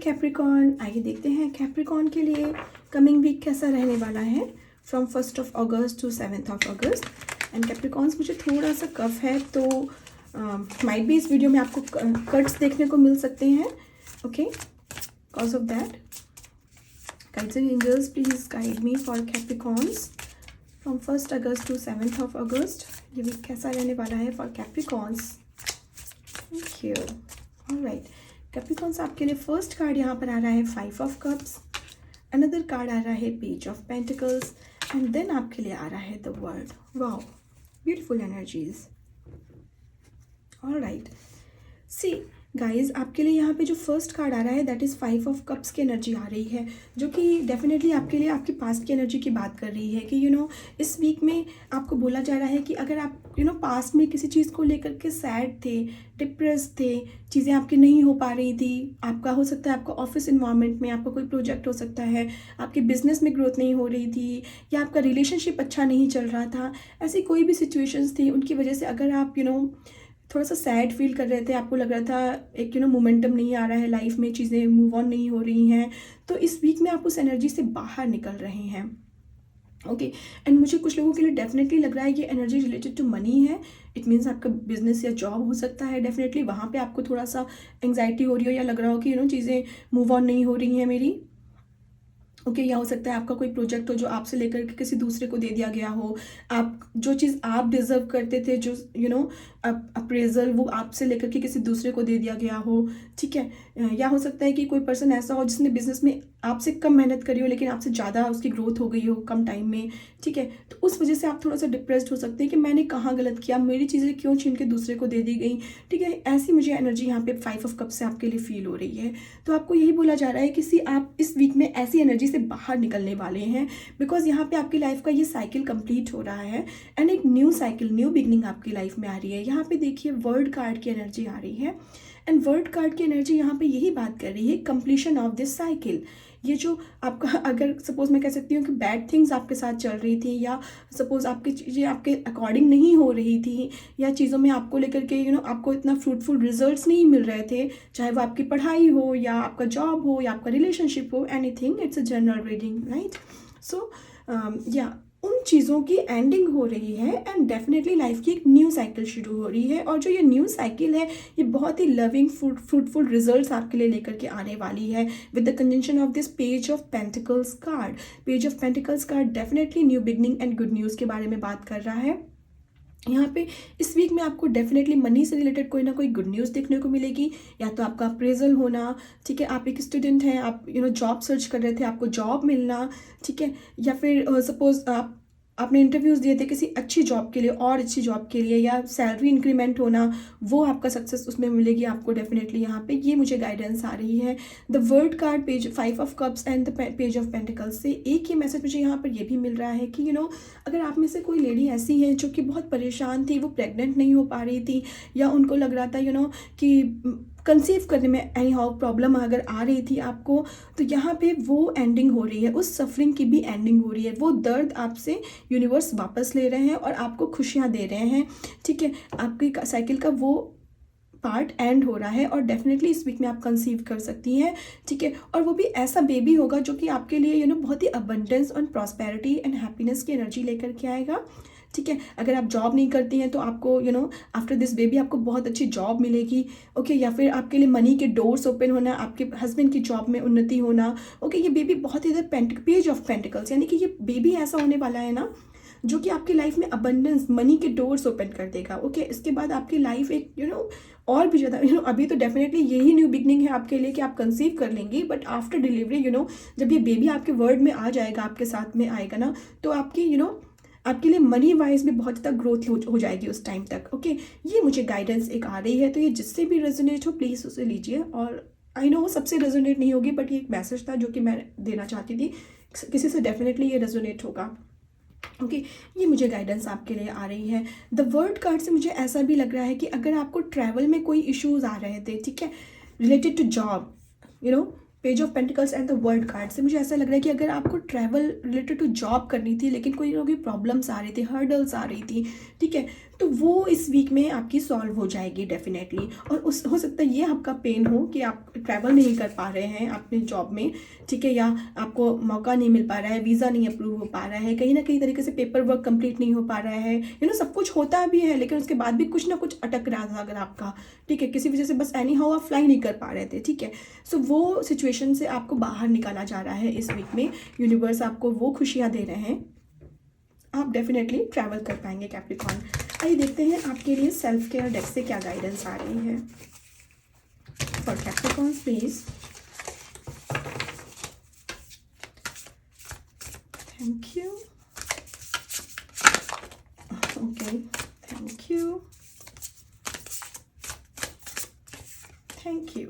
Capricorn, आइए देखते हैं कैप्रिकॉर्न के लिए कमिंग वीक कैसा रहने वाला है from 1st of August to 7th of August। And Capricorns मुझे थोड़ा सा कफ है तो माइट भी इस वीडियो में आपको कट्स देखने को मिल सकते हैं। Okay, because of that guides and angels please guide me for Capricorns from 1st August to 7th of August। ये वीक कैसा रहने वाला है for Capricorns. Thank you. Alright Capricorns, आपके लिए फर्स्ट कार्ड यहाँ पर आ रहा है 5 of Cups, अनदर कार्ड आ रहा है page of pentacles and then आपके लिए आ रहा है the world. Wow, beautiful energies. Alright, see guys, आपके लिए यहाँ पे जो फर्स्ट कार्ड आ रहा है दैट इज़ 5 of Cups की एनर्जी आ रही है, जो कि डेफिनेटली आपके लिए आपकी पास्ट की एनर्जी की बात कर रही है कि इस वीक में आपको बोला जा रहा है कि अगर आप पास्ट में किसी चीज़ को लेकर के सैड थे, डिप्रेस थे, चीज़ें आपकी नहीं हो पा रही थी, आपका हो सकता है आपका ऑफिस इन्वायरमेंट में आपका कोई प्रोजेक्ट हो सकता है, आपके बिजनेस में ग्रोथ नहीं हो रही थी, या आपका रिलेशनशिप अच्छा नहीं चल रहा था, ऐसी कोई भी सिचुएशंस थी, उनकी वजह से अगर आप थोड़ा सा सैड फील कर रहे थे, आपको लग रहा था एक मोमेंटम नहीं आ रहा है लाइफ में, चीज़ें मूव ऑन नहीं हो रही हैं, तो इस वीक में आप उस एनर्जी से बाहर निकल रहे हैं। ओके, एंड मुझे कुछ लोगों के लिए डेफिनेटली लग रहा है ये एनर्जी रिलेटेड टू मनी है। इट मीन्स आपका बिजनेस या जॉब हो सकता है, डेफिनेटली वहाँ पे आपको थोड़ा सा एंग्जाइटी हो रही हो या लग रहा हो कि चीज़ें मूव ऑन नहीं हो रही हैं मेरी। ओके, या हो सकता है आपका कोई प्रोजेक्ट हो जो आपसे लेकर के किसी दूसरे को दे दिया गया हो, आप जो चीज़ आप डिजर्व करते थे, जो अप्रेजल वो आपसे लेकर के किसी दूसरे को दे दिया गया हो। ठीक है, या हो सकता है कि कोई पर्सन ऐसा हो जिसने बिजनेस में आपसे कम मेहनत करी हो लेकिन आपसे ज़्यादा उसकी ग्रोथ हो गई हो कम टाइम में। ठीक है, तो उस वजह से आप थोड़ा सा डिप्रेस्ड हो सकते हैं कि मैंने कहाँ गलत किया, मेरी चीज़ें क्यों छीन के दूसरे को दे दी गई। ठीक है, ऐसी मुझे एनर्जी यहाँ पे 5 of Cups से आपके लिए फील हो रही है। तो आपको यही बोला जा रहा है कि आप इस वीक में ऐसी एनर्जी से बाहर निकलने वाले हैं, बिकॉज यहाँ पे आपकी लाइफ का ये साइकिल कंप्लीट हो रहा है एंड एक न्यू साइकिल, न्यू बिगनिंग आपकी लाइफ में आ रही है। यहाँ पे देखिए वर्ल्ड कार्ड की एनर्जी आ रही है एंड वर्ल्ड कार्ड की एनर्जी यहाँ पे यही बात कर रही है कंप्लीशन ऑफ दिस साइकिल। ये जो आपका, अगर सपोज मैं कह सकती हूँ कि बैड थिंग्स आपके साथ चल रही थी, या सपोज आपकी चीज़ें आपके अकॉर्डिंग नहीं हो रही थी, या चीज़ों में आपको लेकर के आपको इतना फ्रूटफुल रिजल्ट्स नहीं मिल रहे थे, चाहे वो आपकी पढ़ाई हो या आपका जॉब हो या आपका रिलेशनशिप हो, anything, it's a general reading, right. So या उन चीज़ों की एंडिंग हो रही है एंड डेफिनेटली लाइफ की एक न्यू साइकिल शुरू हो रही है, और जो ये न्यू साइकिल है ये बहुत ही लविंग फ्रूटफुल रिजल्ट्स आपके लिए लेकर के आने वाली है with the conjunction of this page of pentacles card. Page of pentacles card definitely new beginning and good news के बारे में बात कर रहा है। यहाँ पे इस वीक में आपको डेफिनेटली मनी से रिलेटेड कोई ना कोई गुड न्यूज़ देखने को मिलेगी, या तो आपका अप्रेजल होना, ठीक है, आप एक स्टूडेंट हैं, आप जॉब सर्च कर रहे थे, आपको जॉब मिलना, ठीक है, या फिर सपोज आपने इंटरव्यूज़ दिए थे किसी अच्छी जॉब के लिए, और अच्छी जॉब के लिए, या सैलरी इंक्रीमेंट होना, वो आपका सक्सेस उसमें मिलेगी आपको डेफिनेटली। यहाँ पे ये मुझे गाइडेंस आ रही है the world card, page 5 of Cups and the page of pentacles से। एक ही मैसेज मुझे यहाँ पर ये भी मिल रहा है कि अगर आप में से कोई लेडी ऐसी है जो कि बहुत परेशान थी, वो प्रेग्नेंट नहीं हो पा रही थी, या उनको लग रहा था कि कंसीव करने में एनी हाउ प्रॉब्लम अगर आ रही थी आपको, तो यहाँ पे वो एंडिंग हो रही है, उस सफरिंग की भी एंडिंग हो रही है। वो दर्द आपसे यूनिवर्स वापस ले रहे हैं और आपको खुशियाँ दे रहे हैं। ठीक है, आपकी साइकिल का वो पार्ट एंड हो रहा है और डेफिनेटली इस वीक में आप कंसीव कर सकती हैं। ठीक है, और वो भी ऐसा बेबी होगा जो कि आपके लिए बहुत ही अबंडेंस और प्रॉस्पेरिटी एंड हैप्पीनेस की एनर्जी लेकर के आएगा। ठीक है, अगर आप जॉब नहीं करती हैं तो आपको आफ्टर दिस बेबी आपको बहुत अच्छी जॉब मिलेगी। ओके, या फिर आपके लिए मनी के डोर्स ओपन होना, आपके हस्बैंड की जॉब में उन्नति होना। ओके, ये बेबी बहुत ही पेज ऑफ पेंटिकल्स, यानी कि ये बेबी ऐसा होने वाला है ना जो कि आपकी लाइफ में अबंडेंस, मनी के डोर्स ओपन कर देगा। ओके, इसके बाद आपकी लाइफ एक और भी ज़्यादा अभी तो डेफिनेटली यही न्यू बिगनिंग है आपके लिए कि आप कंसीव कर लेंगी, बट आफ्टर डिलीवरी जब ये बेबी आपके वर्ल्ड में आ जाएगा, आपके साथ में आएगा ना, तो आपकी आपके लिए मनी वाइज भी बहुत ज़्यादा ग्रोथ हो जाएगी उस टाइम तक। ओके, ये मुझे गाइडेंस एक आ रही है, तो ये जिससे भी रेजोनेट हो प्लीज़ उसे लीजिए। और आई नो सबसे रेजोनेट नहीं होगी, बट ये एक मैसेज था जो कि मैं देना चाहती थी, किसी से डेफिनेटली ये रेजोनेट होगा। ओके, ये मुझे गाइडेंस आपके लिए आ रही है। द वर्ल्ड कार्ड से मुझे ऐसा भी लग रहा है कि अगर आपको ट्रैवल में कोई इश्यूज आ रहे थे, ठीक है, related to job, page of pentacles and the world card से मुझे ऐसा लग रहा है कि अगर आपको ट्रैवल रिलेटेड टू जॉब करनी थी लेकिन कोई ना कोई प्रॉब्लम्स आ रही थी, हर्डल्स आ रही थी, ठीक है, तो वो इस वीक में आपकी सॉल्व हो जाएगी डेफिनेटली। और उस हो सकता है ये आपका पेन हो कि आप ट्रैवल नहीं कर पा रहे हैं अपने जॉब में, ठीक है, या आपको मौका नहीं मिल पा रहा है, वीज़ा नहीं अप्रूव हो पा रहा है, कहीं ना कहीं तरीके से पेपर वर्क कंप्लीट नहीं हो पा रहा है, सब कुछ होता भी है लेकिन उसके बाद भी कुछ ना कुछ अटक रहा था अगर आपका, ठीक है, किसी वजह से बस एनी हाउ आप फ्लाई नहीं कर पा रहे थे, ठीक है। सो वो सिचुएशन से आपको बाहर निकाला जा रहा है इस वीक में। यूनिवर्स आपको वो खुशियाँ दे रहे हैं, आप डेफिनेटली ट्रैवल कर पाएंगे कैप्रिकॉर्न। आइए देखते हैं आपके लिए सेल्फ केयर डेक से क्या गाइडेंस आ रही है for Capricorn please. Thank you. Okay, thank you, thank you.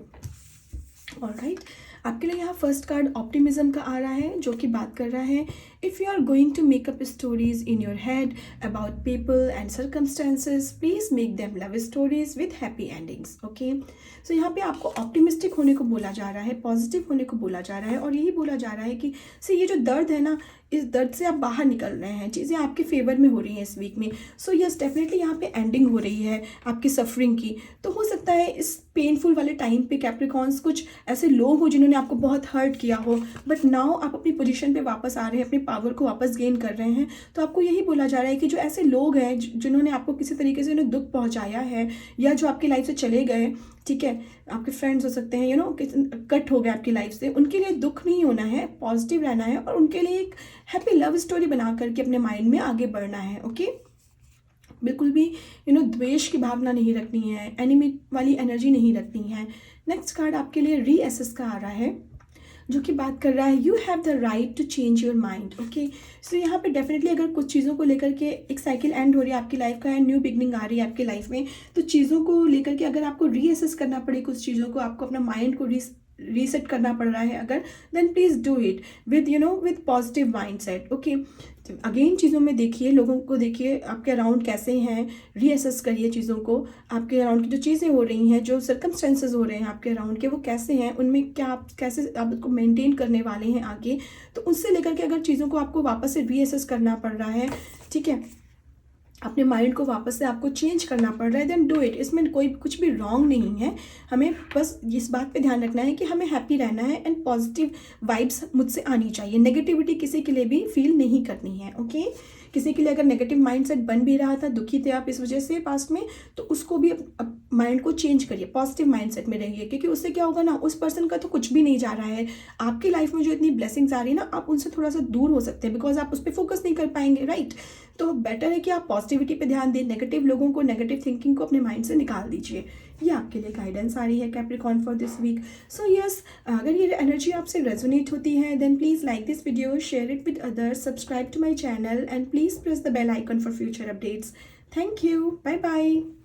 Alright, आपके लिए यहाँ फर्स्ट कार्ड ऑप्टिमिज्म का आ रहा है जो कि बात कर रहा है if you are going to make up stories in your head about people and circumstances, please make them love stories with happy endings. Okay, so यहाँ पे आपको ऑप्टिमिस्टिक होने को बोला जा रहा है, पॉजिटिव होने को बोला जा रहा है और यही बोला जा रहा है कि ये जो दर्द है ना, इस दर्द से आप बाहर निकल रहे हैं, चीज़ें आपके फेवर में हो रही हैं इस वीक में। सो यस, डेफिनेटली यहाँ पे एंडिंग हो रही है आपकी सफरिंग की। तो हो सकता है इस पेनफुल वाले टाइम पे कैप्रिकॉर्न्स कुछ ऐसे लोग हो जिन्होंने आपको बहुत हर्ट किया हो, बट नाउ आप अपनी पोजीशन पे वापस आ रहे हैं, अपनी पावर को वापस गेन कर रहे हैं। तो आपको यही बोला जा रहा है कि जो ऐसे लोग हैं जिन्होंने आपको किसी तरीके से दुख पहुँचाया है या जो आपकी लाइफ से चले गए, ठीक है, आपके फ्रेंड्स हो सकते हैं, कट हो गए आपकी लाइफ से, उनके लिए दुख नहीं होना है, पॉजिटिव रहना है और उनके लिए एक हैप्पी लव स्टोरी बना करके अपने माइंड में आगे बढ़ना है। ओके, बिल्कुल भी द्वेष की भावना नहीं रखनी है, एनिमी वाली एनर्जी नहीं रखनी है। नेक्स्ट कार्ड आपके लिए रीअसेस का आ रहा है जो कि बात कर रहा है you have the right to change your mind. Okay, so यहाँ पे डेफिनेटली अगर कुछ चीज़ों को लेकर के एक साइकिल एंड हो रही है आपकी लाइफ का, न्यू बिगनिंग आ रही है आपकी लाइफ में, तो चीज़ों को लेकर के अगर आपको रीअसेस करना पड़े, कुछ चीज़ों को आपको अपना माइंड को रीसेट करना पड़ रहा है अगर, then please do it with with positive mind set. Okay, again चीज़ों में देखिए, लोगों को देखिए आपके अराउंड कैसे हैं, रीअसेस करिए चीज़ों को, आपके अराउंड की जो चीज़ें हो रही हैं, जो सर्कमस्टेंसेस हो रहे हैं आपके अराउंड के, वो कैसे हैं, उनमें क्या आप कैसे आप उसको मेंटेन करने वाले हैं आगे। तो उससे लेकर के अगर चीज़ों को आपको वापस से रीअसेस करना पड़ रहा है, ठीक है, अपने माइंड को वापस से आपको चेंज करना पड़ रहा है, देन डू इट। इसमें कोई कुछ भी रॉन्ग नहीं है। हमें बस इस बात पे ध्यान रखना है कि हमें हैप्पी रहना है एंड पॉजिटिव वाइब्स मुझसे आनी चाहिए। नेगेटिविटी किसी के लिए भी फील नहीं करनी है। ओके, किसी के लिए अगर नेगेटिव माइंडसेट बन भी रहा था, दुखी थे आप इस वजह से पास्ट में, तो उसको भी माइंड को चेंज करिए, पॉजिटिव माइंडसेट में रहिए, क्योंकि उससे क्या होगा ना, उस पर्सन का तो कुछ भी नहीं जा रहा है। आपकी लाइफ में जो इतनी ब्लेसिंग्स आ रही है ना, आप उनसे थोड़ा सा दूर हो सकते हैं बिकॉज आप उस पर फोकस नहीं कर पाएंगे, राइट। तो बेटर है कि आप पॉजिटिविटी पे ध्यान दें, नेगेटिव लोगों को, नेगेटिव थिंकिंग को अपने माइंड से निकाल दीजिए। ये आपके लिए गाइडेंस आ रही है Capricorn for this week. So yes, अगर ये एनर्जी आपसे रेजोनेट होती है then please like this video, share it with others, subscribe to my channel and please press the bell icon for future updates. Thank you, bye bye.